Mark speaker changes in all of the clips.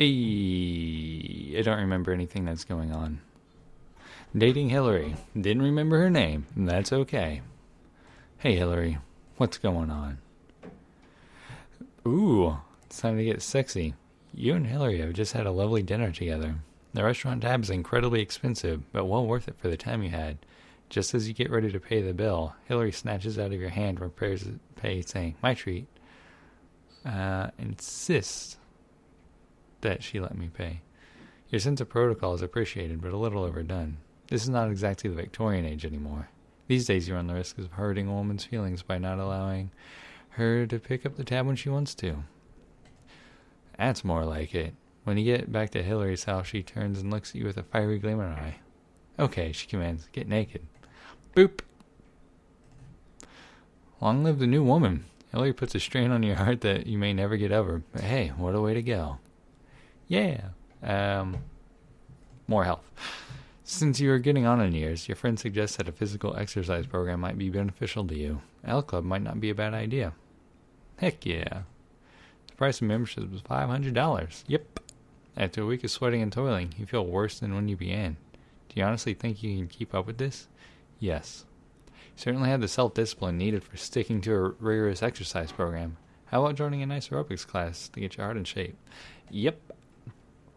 Speaker 1: I don't remember anything that's going on. Dating Hillary. Didn't remember her name. That's okay. Hey, Hillary. What's going on? Ooh, it's time to get sexy. You and Hillary have just had a lovely dinner together. The restaurant tab is incredibly expensive, but well worth it for the time you had. Just as you get ready to pay the bill, Hillary snatches out of your hand and prepares to pay, saying, "My treat." Insists that she let me pay. Your sense of protocol is appreciated, but a little overdone. This is not exactly the Victorian age anymore. These days you run the risk of hurting a woman's feelings by not allowing her to pick up the tab when she wants to. That's more like it. When you get back to Hillary's house, she turns and looks at you with a fiery gleam in her eye. "Okay," she commands, "get naked." Boop. Long live the new woman. Hillary puts a strain on your heart that you may never get over. But hey, what a way to go. Yeah. More health. Since you are getting on in years, your friend suggests that a physical exercise program might be beneficial to you. L Club might not be a bad idea. Heck yeah. The price of membership was $500. Yep. After a week of sweating and toiling, you feel worse than when you began. Do you honestly think you can keep up with this? Yes. You certainly have the self-discipline needed for sticking to a rigorous exercise program. How about joining a nice aerobics class to get your heart in shape? Yep.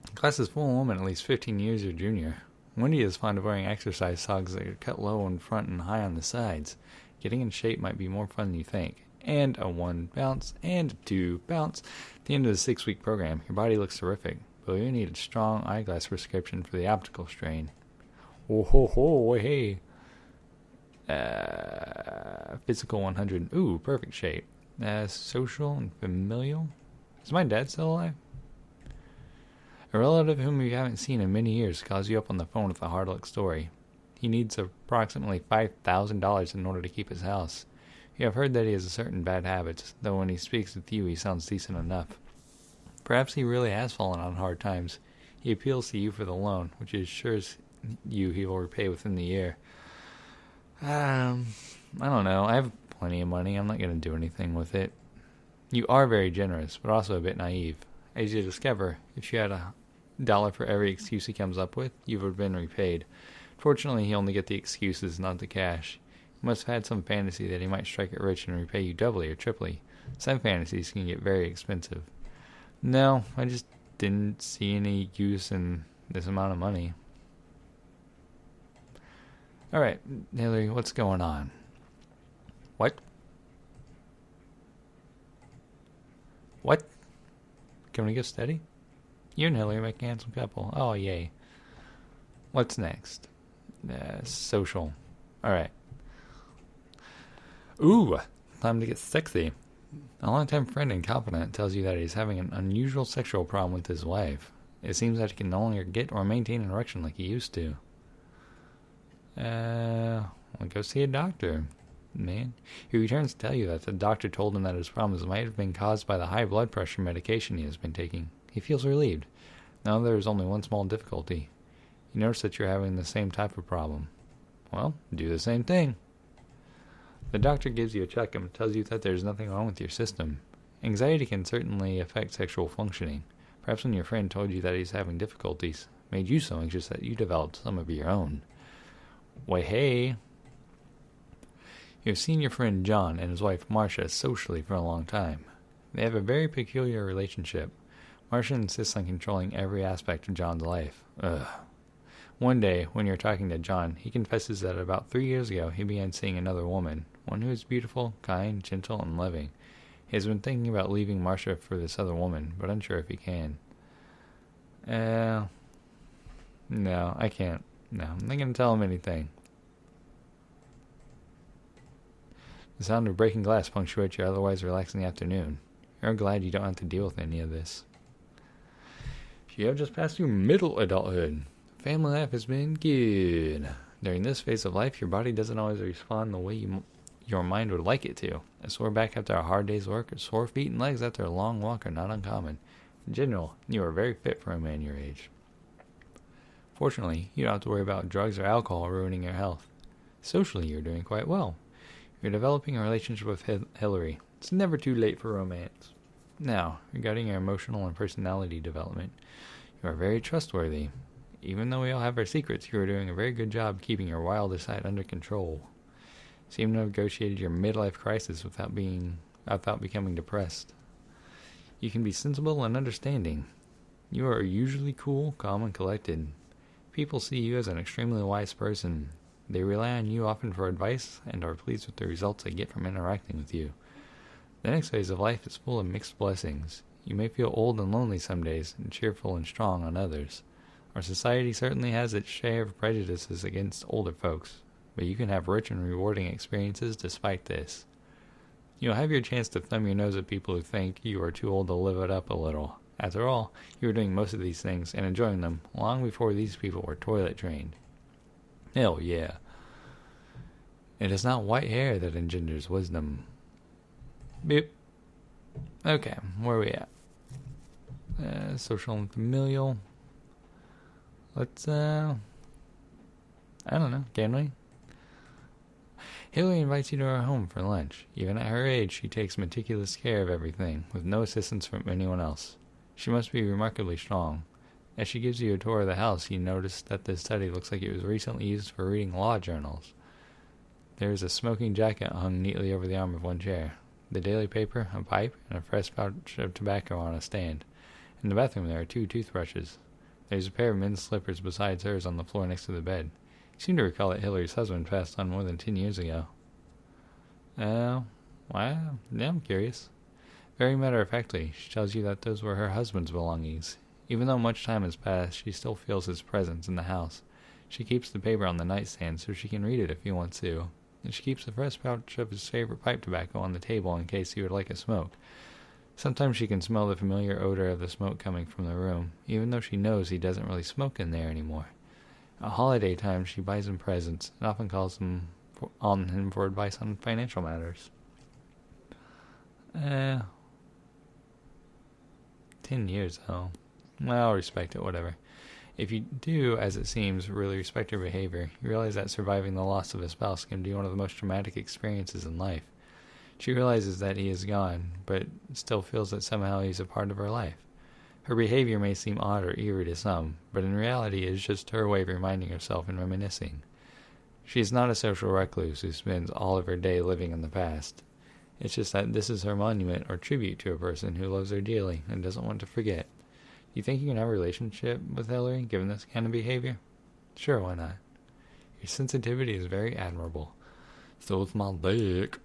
Speaker 1: The class is full of women at least 15 years your junior. Wendy is fond of wearing exercise socks that are cut low in front and high on the sides. Getting in shape might be more fun than you think. And a 1 bounce and a 2 bounce. At the end of the 6-week program, your body looks terrific, but you need a strong eyeglass prescription for the optical strain. Oh ho ho, hey. Physical 100. Ooh, perfect shape. Social and familial. Is my dad still alive? A relative whom you haven't seen in many years calls you up on the phone with a hard luck story. He needs approximately $5,000 in order to keep his house. You have heard that he has certain bad habits, though when he speaks with you he sounds decent enough. Perhaps he really has fallen on hard times. He appeals to you for the loan, which assures you he will repay within the year. I don't know. I have plenty of money. I'm not going to do anything with it. You are very generous, but also a bit naive. As you discover, if you had $1 for every excuse he comes up with, you would have been repaid. Fortunately, he only gets the excuses, not the cash. He must have had some fantasy that he might strike it rich and repay you doubly or triply. Some fantasies can get very expensive. No, I just didn't see any use in this amount of money. Alright, Hillary, what's going on? What? What? Can we get steady? You and Hillary make a handsome couple. Oh, yay. What's next? Social. Alright. Ooh, time to get sexy. A longtime friend and confidant tells you that he's having an unusual sexual problem with his wife. It seems that he can no longer get or maintain an erection like he used to. Well, go see a doctor, man. He returns to tell you that the doctor told him that his problems might have been caused by the high blood pressure medication he has been taking. He feels relieved. Now there is only one small difficulty. You notice that you're having the same type of problem. Well, do the same thing. The doctor gives you a checkup and tells you that there's nothing wrong with your system. Anxiety can certainly affect sexual functioning. Perhaps when your friend told you that he's having difficulties, made you so anxious that you developed some of your own. Why, hey. You've seen your friend John and his wife Marcia socially for a long time. They have a very peculiar relationship. Marcia insists on controlling every aspect of John's life. Ugh. One day, when you're talking to John, he confesses that about 3 years ago he began seeing another woman, one who is beautiful, kind, gentle, and loving. He has been thinking about leaving Marcia for this other woman, but unsure if he can. No, I can't. No, I'm not going to tell him anything. The sound of breaking glass punctuates your otherwise relaxing afternoon. You're glad you don't have to deal with any of this. You have just passed through middle adulthood. Family life has been good. During this phase of life, your body doesn't always respond the way your mind would like it to. A sore back after a hard day's work, or sore feet and legs after a long walk are not uncommon. In general, you are very fit for a man your age. Fortunately, you don't have to worry about drugs or alcohol ruining your health. Socially, you're doing quite well. You're developing a relationship with Hillary. It's never too late for romance. Now, regarding your emotional and personality development, you are very trustworthy. Even though we all have our secrets, you are doing a very good job keeping your wilder side under control. You seem to have negotiated your midlife crisis without becoming depressed. You can be sensible and understanding. You are usually cool, calm, and collected. People see you as an extremely wise person. They rely on you often for advice and are pleased with the results they get from interacting with you. The next phase of life is full of mixed blessings. You may feel old and lonely some days, and cheerful and strong on others. Our society certainly has its share of prejudices against older folks, but you can have rich and rewarding experiences despite this. You'll have your chance to thumb your nose at people who think you are too old to live it up a little. After all, you were doing most of these things and enjoying them long before these people were toilet trained. Hell yeah. It is not white hair that engenders wisdom. Beep. Okay, where are we at? Social and familial. Let's, I don't know, can we? Hillary invites you to her home for lunch. Even at her age, she takes meticulous care of everything, with no assistance from anyone else. She must be remarkably strong. As she gives you a tour of the house, you notice that this study looks like it was recently used for reading law journals. There is a smoking jacket hung neatly over the arm of one chair. The daily paper, a pipe, and a fresh pouch of tobacco on a stand. In the bathroom there are 2 toothbrushes. There is a pair of men's slippers besides hers on the floor next to the bed. You seem to recall that Hillary's husband passed on more than 10 years ago. Well, yeah, I'm curious. Very matter-of-factly, she tells you that those were her husband's belongings. Even though much time has passed, she still feels his presence in the house. She keeps the paper on the nightstand so she can read it if he wants to. And she keeps the fresh pouch of his favorite pipe tobacco on the table in case he would like a smoke. Sometimes she can smell the familiar odor of the smoke coming from the room, even though she knows he doesn't really smoke in there anymore. At holiday time, she buys him presents and often calls on him for advice on financial matters. 10 years, though. Well, I'll respect it, whatever. If you do, as it seems, really respect her behavior, you realize that surviving the loss of a spouse can be one of the most traumatic experiences in life. She realizes that he is gone, but still feels that somehow he's a part of her life. Her behavior may seem odd or eerie to some, but in reality it is just her way of reminding herself and reminiscing. She is not a social recluse who spends all of her day living in the past. It's just that this is her monument or tribute to a person who loves her dearly and doesn't want to forget. Do you think you can have a relationship with Hillary, given this kind of behavior? Sure, why not? Your sensitivity is very admirable. So is my dick.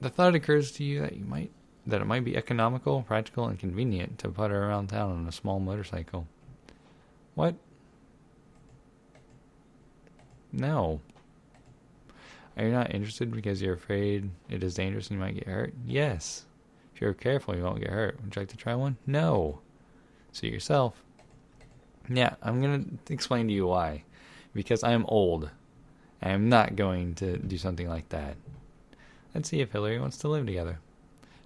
Speaker 1: The thought occurs to you that it might be economical, practical, and convenient to putter around town on a small motorcycle. What? No. Are you not interested because you're afraid it is dangerous and you might get hurt? Yes. If you're careful, you won't get hurt. Would you like to try one? No. Suit yourself. Yeah, I'm going to explain to you why. Because I am old. I am not going to do something like that. Let's see if Hillary wants to live together.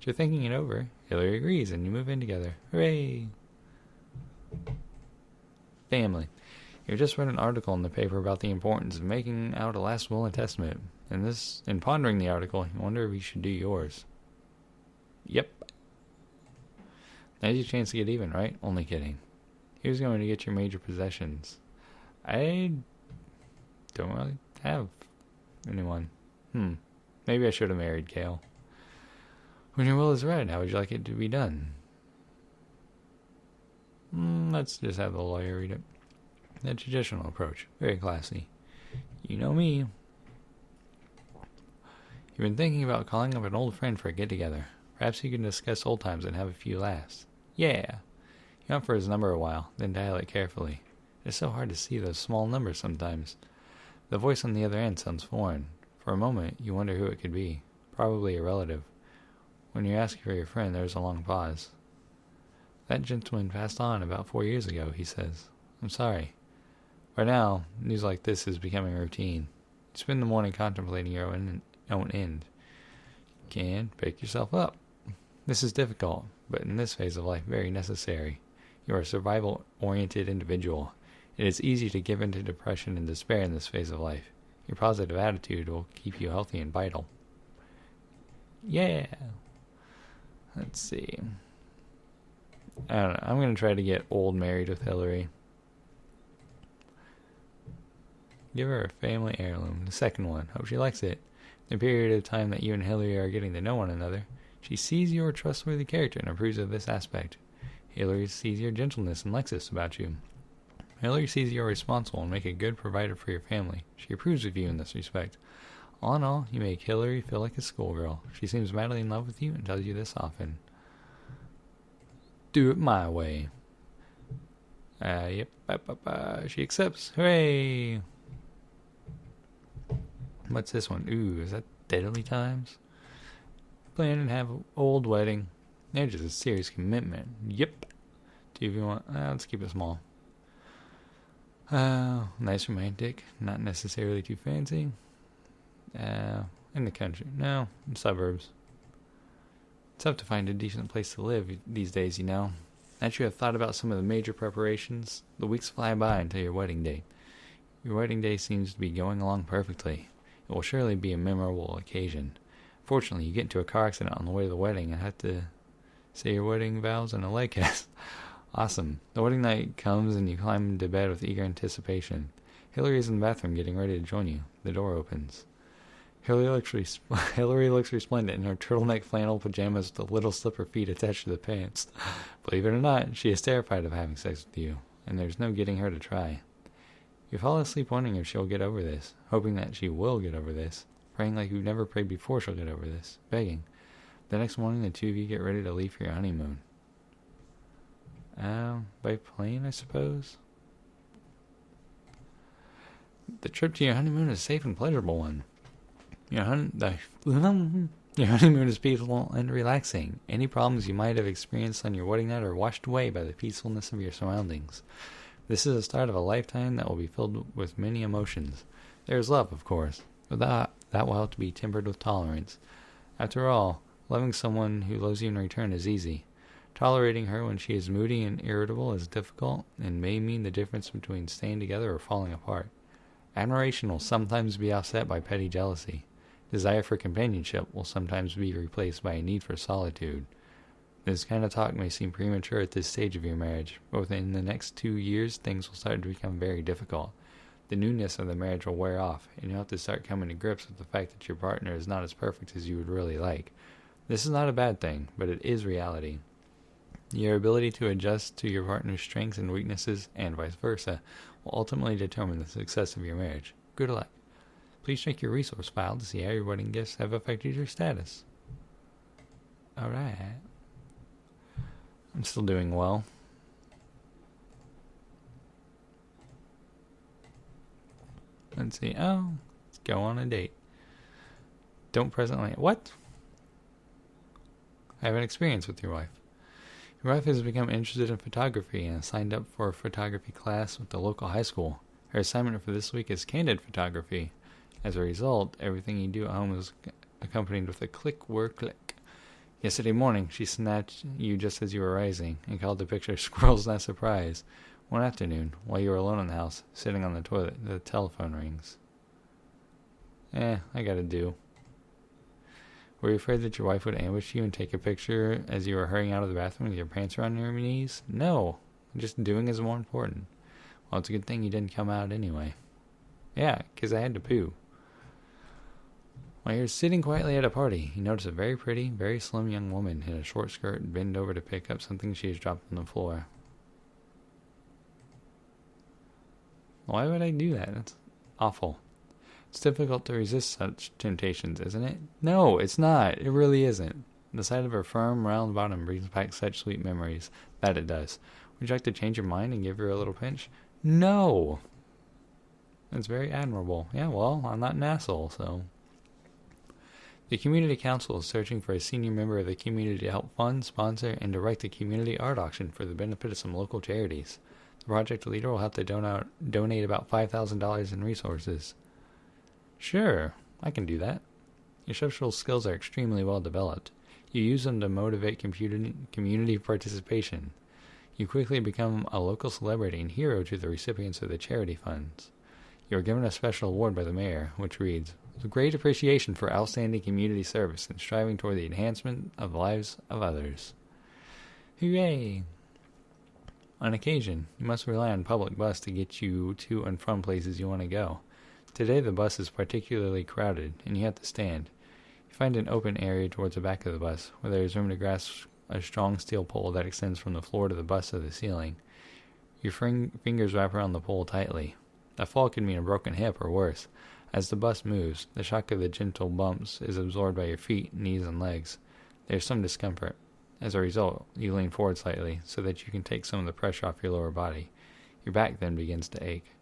Speaker 1: If you're thinking it over, Hillary agrees and you move in together. Hooray! Family. You just read an article in the paper about the importance of making out a last will and testament. In pondering the article, you wonder if you should do yours. Yep. Now's your chance to get even, right? Only kidding. Who's going to get your major possessions? I don't really have anyone. Maybe I should have married Kale. When your will is read, how would you like it to be done? Let's just have the lawyer read it. The traditional approach. Very classy. You know me. You've been thinking about calling up an old friend for a get-together. Perhaps you can discuss old times and have a few laughs. Yeah. You hunt for his number a while, then dial it carefully. It's so hard to see those small numbers sometimes. The voice on the other end sounds foreign. For a moment, you wonder who it could be. Probably a relative. When you ask for your friend, there's a long pause. That gentleman passed on about 4 years ago, he says. I'm sorry. By now, news like this is becoming routine. You spend the morning contemplating your own end. You can pick yourself up. This is difficult, but in this phase of life, very necessary. You are a survival-oriented individual. It is easy to give into depression and despair in this phase of life. Your positive attitude will keep you healthy and vital. Yeah. Let's see. I don't know. I'm going to try to get old married with Hillary. Give her a family heirloom. The second one. Hope she likes it. In the period of time that you and Hillary are getting to know one another, she sees you are a trustworthy character and approves of this aspect. Hillary sees your gentleness and likes this about you. Hillary sees you are responsible and make a good provider for your family. She approves of you in this respect. All in all, you make Hillary feel like a schoolgirl. She seems madly in love with you and tells you this often. Do it my way. Yep. She accepts. Hooray! What's this one? Ooh, is that Deadly Times? Plan and have an old wedding. Marriage is a serious commitment. Yep. Do you want? Let's keep it small. Nice romantic. Not necessarily too fancy. In the country. No, in suburbs. It's tough to find a decent place to live these days, you know. After you have thought about some of the major preparations, the weeks fly by until your wedding day. Your wedding day seems to be going along perfectly. It will surely be a memorable occasion. Fortunately, you get into a car accident on the way to the wedding and have to say your wedding vows in a leg cast. Awesome. The wedding night comes and you climb into bed with eager anticipation. Hillary is in the bathroom getting ready to join you. The door opens. Hillary looks resplendent in her turtleneck flannel pajamas with the little slipper feet attached to the pants. Believe it or not, she is terrified of having sex with you, and there's no getting her to try. You fall asleep wondering if she'll get over this, hoping that she will get over this, praying like you've never prayed before she'll get over this, begging. The next morning, the two of you get ready to leave for your honeymoon. By plane, I suppose? The trip to your honeymoon is a safe and pleasurable one. Your honeymoon is peaceful and relaxing. Any problems you might have experienced on your wedding night are washed away by the peacefulness of your surroundings. This is the start of a lifetime that will be filled with many emotions. There is love, of course, but that will have to be tempered with tolerance. After all, loving someone who loves you in return is easy. Tolerating her when she is moody and irritable is difficult and may mean the difference between staying together or falling apart. Admiration will sometimes be offset by petty jealousy. Desire for companionship will sometimes be replaced by a need for solitude. This kind of talk may seem premature at this stage of your marriage, but within the next 2 years, things will start to become very difficult. The newness of the marriage will wear off, and you'll have to start coming to grips with the fact that your partner is not as perfect as you would really like. This is not a bad thing, but it is reality. Your ability to adjust to your partner's strengths and weaknesses, and vice versa, will ultimately determine the success of your marriage. Good luck. Please check your resource file to see how your wedding gifts have affected your status. Alright. I'm still doing well. Let's see. Oh, let's go on a date. Don't presently... What? I have an experience with your wife. Your wife has become interested in photography and has signed up for a photography class with the local high school. Her assignment for this week is candid photography. As a result, everything you do at home is accompanied with a click word click. Yesterday morning, she snatched you just as you were rising and called the picture Squirrel's Nest Surprise. One afternoon, while you were alone in the house, sitting on the toilet, the telephone rings. I gotta do. Were you afraid that your wife would ambush you and take a picture as you were hurrying out of the bathroom with your pants around your knees? No, just doing is more important. Well, it's a good thing you didn't come out anyway. Yeah, 'cause I had to poo. While you're sitting quietly at a party, you notice a very pretty, very slim young woman in a short skirt bend over to pick up something she has dropped on the floor. Why would I do that? That's awful. It's difficult to resist such temptations, isn't it? No, it's not. It really isn't. The sight of her firm, round bottom brings back such sweet memories. That it does. Would you like to change your mind and give her a little pinch? No! That's very admirable. Yeah, well, I'm not an asshole, so... The Community Council is searching for a senior member of the community to help fund, sponsor, and direct a community art auction for the benefit of some local charities. The project leader will have to donate about $5,000 in resources. Sure, I can do that. Your social skills are extremely well developed. You use them to motivate community participation. You quickly become a local celebrity and hero to the recipients of the charity funds. You are given a special award by the mayor, which reads, with great appreciation for outstanding community service and striving toward the enhancement of the lives of others. Hooray! On occasion, you must rely on public bus to get you to and from places you want to go. Today the bus is particularly crowded, and you have to stand. You find an open area towards the back of the bus, where there is room to grasp a strong steel pole that extends from the floor to the bus to the ceiling. Your fingers wrap around the pole tightly. A fall could mean a broken hip or worse. As the bus moves, the shock of the gentle bumps is absorbed by your feet, knees, and legs. There is some discomfort. As a result, you lean forward slightly so that you can take some of the pressure off your lower body. Your back then begins to ache.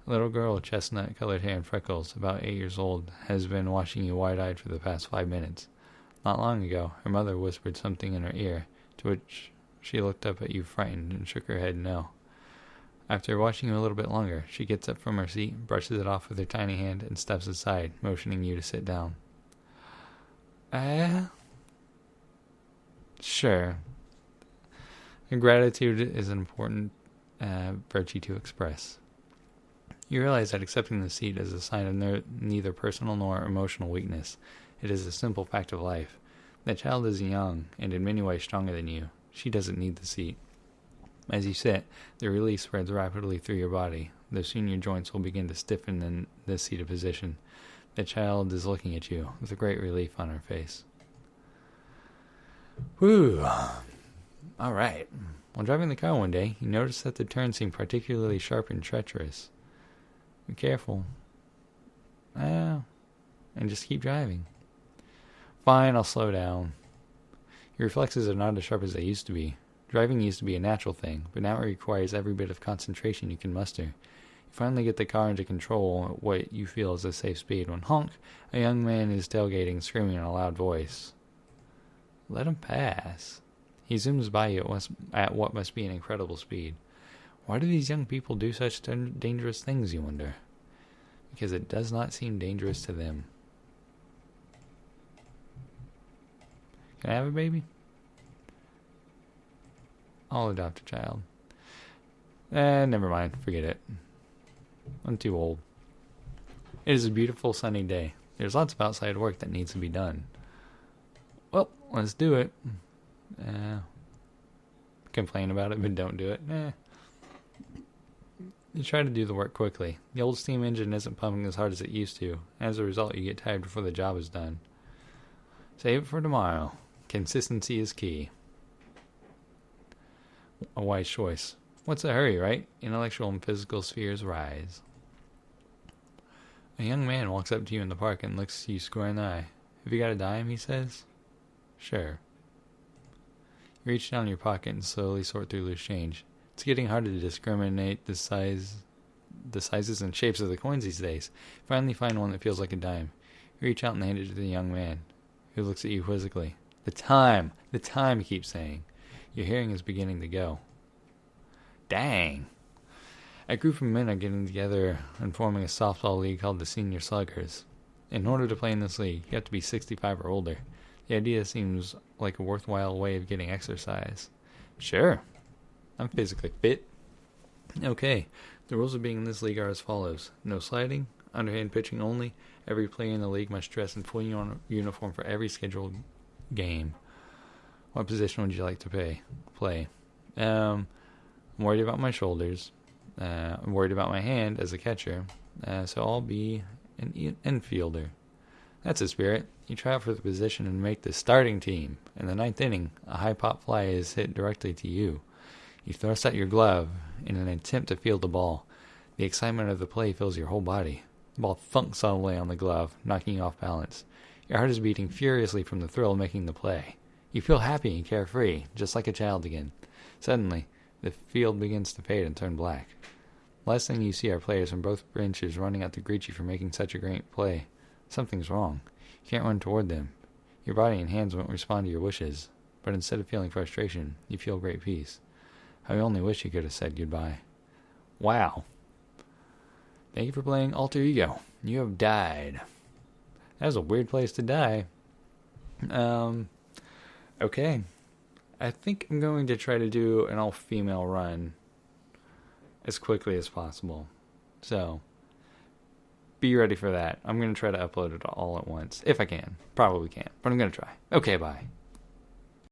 Speaker 1: A little girl with chestnut-colored hair and freckles, about 8 years old, has been watching you wide-eyed for the past 5 minutes. Not long ago, her mother whispered something in her ear, to which she looked up at you frightened and shook her head no. After watching you a little bit longer, she gets up from her seat, brushes it off with her tiny hand, and steps aside, motioning you to sit down. Sure. Gratitude is an important virtue to express. You realize that accepting the seat is a sign of neither personal nor emotional weakness. It is a simple fact of life. The child is young and in many ways stronger than you. She doesn't need the seat. As you sit, the release spreads rapidly through your body, though soon your joints will begin to stiffen in the seated position. The child is looking at you with a great relief on her face. Whew. All right. While driving the car one day, you noticed that the turn seemed particularly sharp and treacherous. Be careful. And just keep driving. Fine, I'll slow down. Your reflexes are not as sharp as they used to be. Driving used to be a natural thing, but now it requires every bit of concentration you can muster. You finally get the car into control at what you feel is a safe speed when honk, a young man is tailgating, screaming in a loud voice. Let him pass. He zooms by you at what must be an incredible speed. Why do these young people do such dangerous things, you wonder? Because it does not seem dangerous to them. Can I have a baby? I'll adopt a child. Never mind. Forget it. I'm too old. It is a beautiful sunny day. There's lots of outside work that needs to be done. Well, let's do it. Complain about it, but don't do it. You try to do the work quickly. The old steam engine isn't pumping as hard as it used to. As a result, you get tired before the job is done. Save it for tomorrow. Consistency is key. A wise choice. What's the hurry, right? Intellectual and physical spheres rise. A young man walks up to you in the park and looks you square in the eye. Have you got a dime, he says. Sure. You reach down in your pocket and slowly sort through loose change. It's getting harder to discriminate the sizes and shapes of the coins these days. You finally find one that feels like a dime. You reach out and hand it to the young man, who looks at you quizzically. The time, he keeps saying. Your hearing is beginning to go. Dang. A group of men are getting together and forming a softball league called the Senior Sluggers. In order to play in this league, you have to be 65 or older. The idea seems like a worthwhile way of getting exercise. Sure. I'm physically fit. Okay. The rules of being in this league are as follows. No sliding, underhand pitching only. Every player in the league must dress in full uniform for every scheduled game. What position would you like to play? I'm worried about my shoulders. I'm worried about my hand as a catcher. So I'll be an infielder. That's the spirit. You try out for the position and make the starting team. In the 9th inning, a high pop fly is hit directly to you. You thrust out your glove in an attempt to field the ball. The excitement of the play fills your whole body. The ball thunks suddenly on the glove, knocking you off balance. Your heart is beating furiously from the thrill of making the play. You feel happy and carefree, just like a child again. Suddenly, the field begins to fade and turn black. Last thing you see are players from both benches running out to greet you for making such a great play. Something's wrong. You can't run toward them. Your body and hands won't respond to your wishes, but instead of feeling frustration, you feel great peace. I only wish you could have said goodbye. Wow. Thank you for playing Alter Ego. You have died. That was a weird place to die. Okay. I think I'm going to try to do an all-female run as quickly as possible. So, be ready for that. I'm going to try to upload it all at once. If I can. Probably can't, but I'm going to try. Okay, bye.